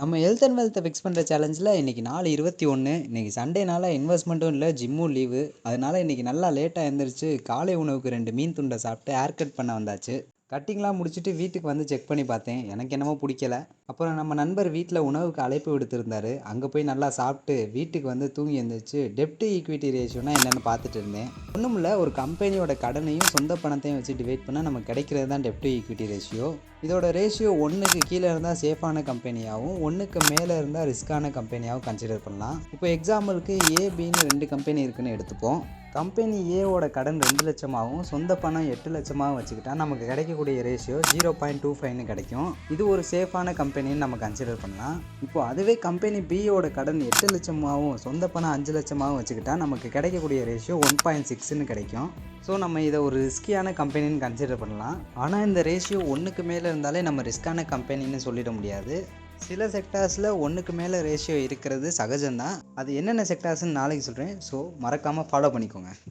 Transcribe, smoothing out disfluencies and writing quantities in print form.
நம்ம health and வெல்த்தை fix பண்ணுற சேலஞ்சில் இன்றைக்கி நாள் 21. இன்றைக்கி சண்டேனால இன்வெஸ்ட்மெண்ட்டும் இல்லை, ஜிம்மும் லீவு. அதனால இன்றைக்கி நல்லா லேட்டாக எழுந்திரிச்சு காலை உணவுக்கு 2 மீன் துண்டை சாப்பிட்டு ஹேர் கட் பண்ண வந்தாச்சு. கட்டிங்லாம் முடிச்சுட்டு வீட்டுக்கு வந்து செக் பண்ணி பார்த்தேன். எனக்கு என்னமோ பிடிக்கல. அப்புறம் நம்ம நண்பர் வீட்டில் உணவுக்கு அழைப்பு விடுத்திருந்தாரு. அங்கே போய் நல்லா சாப்பிட்டு வீட்டுக்கு வந்து தூங்கி எழுந்திரிச்சு டெப்ட் ஈக்விட்டி ரேஷியோனா என்னென்னு பார்த்துட்டு இருந்தேன். ஒன்றும் இல்லை, ஒரு கம்பெனியோட கடனையும் சொந்த பணத்தையும் வச்சு டிவைட் பண்ணால் நமக்கு கிடைக்கிறது தான் டெப்ட் ஈக்விட்டி ரேஷியோ. இதோட ரேஷியோ 1க்கு கீழே இருந்தால் சேஃபான கம்பெனியாகவும் 1க்கு மேலே இருந்தால் ரிஸ்க்கான கம்பெனியாகவும் கன்சிடர் பண்ணலாம். இப்போ எக்ஸாம்பிளுக்கு ஏபின்னு 2 கம்பெனி இருக்குன்னு எடுத்துப்போம். கம்பெனி ஏவோட கடன் 2 லட்சமாகவும் சொந்த பணம் 8 லட்சமாகவும் வச்சுக்கிட்டா நமக்கு கிடைக்கக்கூடிய ரேஷியோ 0.25ன்னு கிடைக்கும். இது ஒரு சேஃபான கம்பெனின்னு நம்ம கன்சிடர் பண்ணலாம். இப்போ அதுவே கம்பெனி பியோட கடன் 8 லட்சமாகவும் சொந்த பணம் 5 லட்சமாகவும் வச்சுக்கிட்டா நமக்கு கிடைக்கக்கூடிய ரேஷியோ 1.6ன்னு கிடைக்கும். ஸோ நம்ம இதை ஒரு ரிஸ்கியான கம்பெனின்னு கன்சிடர் பண்ணலாம். ஆனால் இந்த ரேஷியோ 1க்கு மேலே இருந்தாலே நம்ம ரிஸ்கான கம்பெனின்னு சொல்லிட முடியாது. சில செக்டார்ஸில் 1க்கு மேலே ரேஷியோ இருக்கிறது சகஜம்தான். அது என்னென்ன செக்டார்ஸ்ன்னு நாளைக்கு சொல்கிறேன். ஸோ மறக்காமல் ஃபாலோ பண்ணிக்கோங்க.